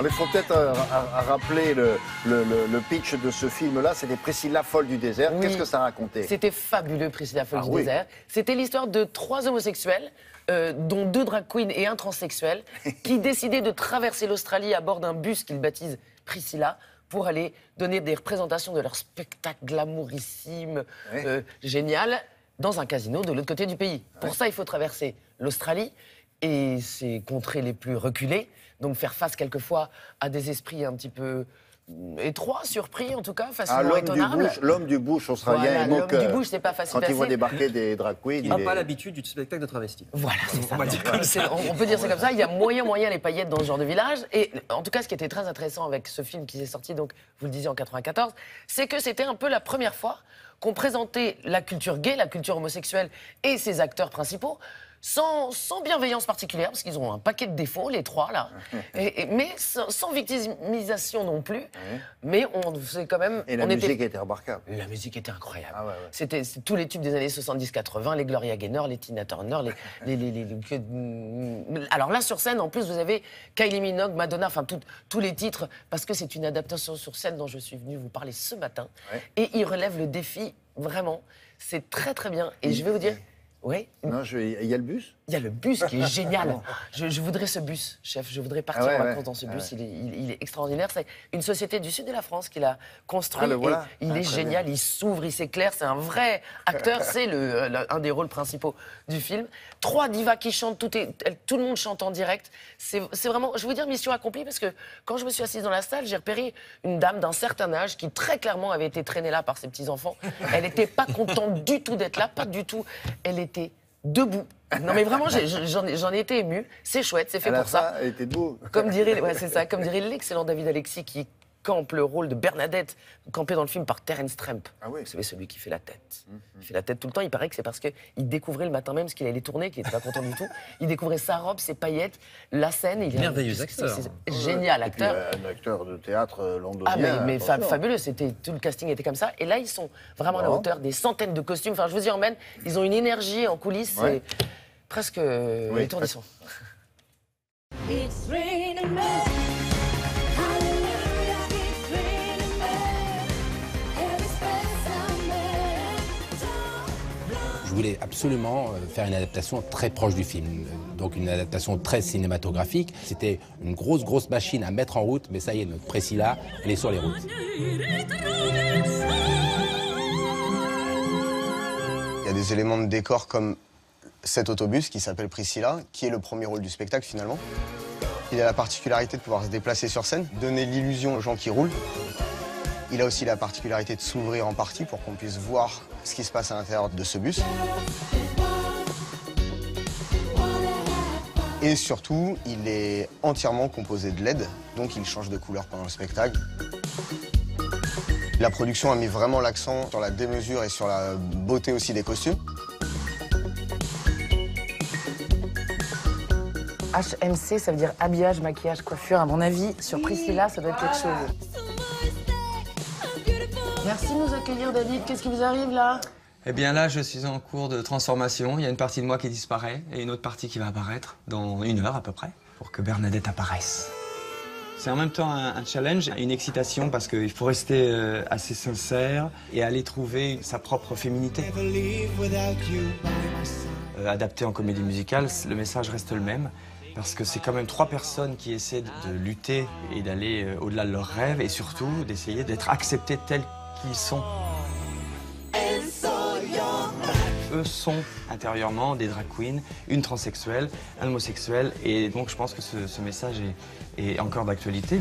il faut peut-être rappeler le pitch de ce film-là. C'était Priscilla folle du désert. Oui. Qu'est-ce que ça racontait? C'était fabuleux, Priscilla folle du désert. C'était l'histoire de 3 homosexuels, dont 2 drag queens et un transsexuel, qui décidaient de traverser l'Australie à bord d'un bus qu'ils baptisent Priscilla pour aller donner des représentations de leur spectacle glamourissime, génial, dans un casino de l'autre côté du pays. Pour ça, il faut traverser l'Australie et ses contrées les plus reculées, donc faire face quelquefois à des esprits un petit peu étroits, surpris en tout cas, facilement étonnables. L'homme du bush australien. Voilà, l'homme du bush, c'est pas facile. Quand il voit débarquer des drag queens, il n'a pas l'habitude du spectacle de travesti. Voilà, c'est ça. On peut dire c'est comme ça. Il y a moyen les paillettes dans ce genre de village. Et en tout cas, ce qui était très intéressant avec ce film qui s'est sorti, donc vous le disiez en 94, c'est que c'était un peu la première fois qu'on présentait la culture gay, la culture homosexuelle et ses acteurs principaux sans bienveillance particulière, parce qu'ils ont un paquet de défauts, les 3, là, mais sans victimisation non plus. Mais on faisait quand même... Et la musique était remarquable. La musique était incroyable. Ah ouais. C'était tous les tubes des années 70-80, les Gloria Gaynor, les Tina Turner, Alors là, sur scène, en plus, vous avez Kylie Minogue, Madonna, enfin, tous les titres, parce que c'est une adaptation sur scène dont je suis venue vous parler ce matin. Et il relève le défi, vraiment. C'est très, très bien. Et je vais vous dire... Oui. Non, il y a le bus? Il y a le bus qui est génial. Je voudrais ce bus, chef. Je voudrais partir en vacances dans ce bus. Il est extraordinaire. C'est une société du sud de la France qui l'a construit. Il est génial. Il s'ouvre, il s'éclaire. C'est un vrai acteur. C'est un des rôles principaux du film. 3 divas qui chantent. Tout le monde chante en direct. C'est vraiment, je vais vous dire, mission accomplie, parce que quand je me suis assise dans la salle, j'ai repéré une dame d'un certain âge qui très clairement avait été traînée là par ses petits-enfants. Elle n'était pas contente du tout d'être là, pas du tout. Elle était debout. Non mais vraiment, j'en ai été ému. C'est chouette, c'est fait pour ça. Elle était debout. Comme dirait l'excellent David Alexis qui campe le rôle de Bernadette, campé dans le film par Terence Tramp. Vous savez, celui qui fait la tête. Il fait la tête tout le temps. Il paraît que c'est parce qu'il découvrait le matin même ce qu'il allait tourner, qu'il n'était pas content du tout. Il découvrait sa robe, ses paillettes, la scène. Merveilleux acteur. Génial acteur. Et puis, un acteur de théâtre londonien. Ah mais fabuleux, tout le casting était comme ça. Et là, ils sont vraiment à la hauteur des centaines de costumes. Enfin, je vous y emmène. Ils ont une énergie en coulisses, c'est presque étourdissant. Je voulais absolument faire une adaptation très proche du film, donc une adaptation très cinématographique. C'était une grosse machine à mettre en route, mais ça y est, notre Priscilla, elle est sur les routes. Il y a des éléments de décor comme cet autobus qui s'appelle Priscilla, qui est le premier rôle du spectacle finalement. Il a la particularité de pouvoir se déplacer sur scène, donner l'illusion aux gens qui roulent. Il a aussi la particularité de s'ouvrir en partie pour qu'on puisse voir ce qui se passe à l'intérieur de ce bus. Et surtout, il est entièrement composé de LED, donc il change de couleur pendant le spectacle. La production a mis vraiment l'accent sur la démesure et sur la beauté aussi des costumes. HMC, ça veut dire habillage, maquillage, coiffure. À mon avis, sur Priscilla, ça doit être quelque chose. Merci de nous accueillir, David. Qu'est-ce qui vous arrive, là? Eh bien, là, je suis en cours de transformation. Il y a une partie de moi qui disparaît et une autre partie qui va apparaître dans 1 heure à peu près pour que Bernadette apparaisse. C'est en même temps un challenge, une excitation parce qu'il faut rester assez sincère et aller trouver sa propre féminité. Adapté en comédie musicale, le message reste le même. Parce que c'est quand même 3 personnes qui essaient de lutter et d'aller au-delà de leurs rêves et surtout d'essayer d'être acceptés tels qu'ils sont. Eux sont intérieurement des drag queens, une transsexuelle, un homosexuel et donc je pense que ce message est encore d'actualité.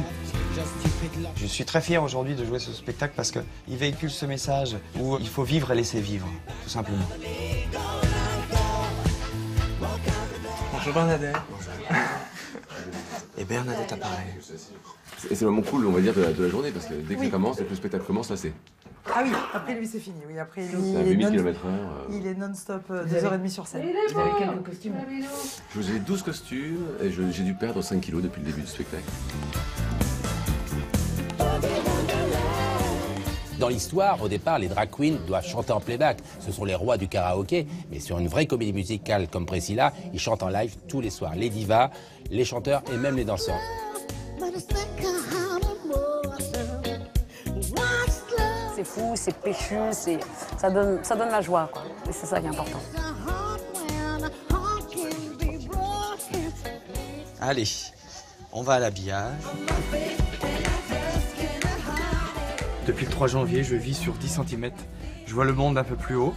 Je suis très fier aujourd'hui de jouer ce spectacle parce qu'il véhicule ce message où il faut vivre et laisser vivre, tout simplement. Bonjour Bernadette. Et Bernadette apparaît. Et c'est le moment cool, on va dire, de la journée, parce que dès que ça commence, dès que le spectacle commence, là c'est... Ah oui, après lui c'est fini. Oui, après lui, il est 8 km/h. Il est non-stop 2h30 sur scène. Vous avez quelques costumes? Je vous ai 12 costumes et j'ai dû perdre 5 kilos depuis le début du spectacle. Dans l'histoire, au départ, les drag queens doivent chanter en playback. Ce sont les rois du karaoké. Mais sur une vraie comédie musicale comme Priscilla, ils chantent en live tous les soirs. Les divas, les chanteurs et même les danseurs. c'est fou, c'est péchu, ça donne la joie, quoi. Et c'est ça qui est important. Allez, on va à l'habillage. Depuis le 3 janvier, je vis sur 10 cm. Je vois le monde un peu plus haut.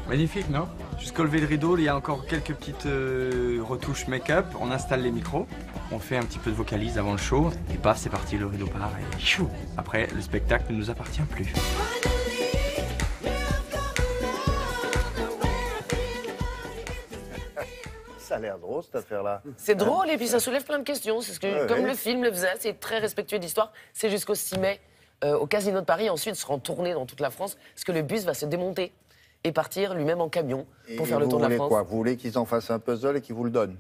Magnifique, non? Jusqu'au lever de rideau, il y a encore quelques petites retouches make-up. On installe les micros, on fait un petit peu de vocalise avant le show. Et paf, c'est parti, le rideau part et chou. Après, le spectacle ne nous appartient plus. Ça a l'air drôle, cette affaire-là. C'est drôle et puis ça soulève plein de questions. C'est ce que, comme le film le faisait, c'est très respectueux de l'histoire. C'est jusqu'au 6 mai au Casino de Paris. Ensuite, sera en tournée dans toute la France parce que le bus va se démonter et partir lui-même en camion pour faire le tour de la France. Quoi, vous voulez qu'ils en fassent un puzzle et qu'ils vous le donnent?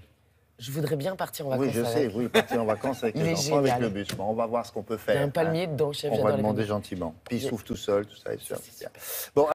Je voudrais bien partir en vacances. Oui, je sais, vous voulez partir en vacances avec les enfants, avec le bus. Bon, on va voir ce qu'on peut faire. Il y a un palmier dedans, chef. On va demander gentiment. Puis il s'ouvre tout seul, tout ça, et ça. Bon,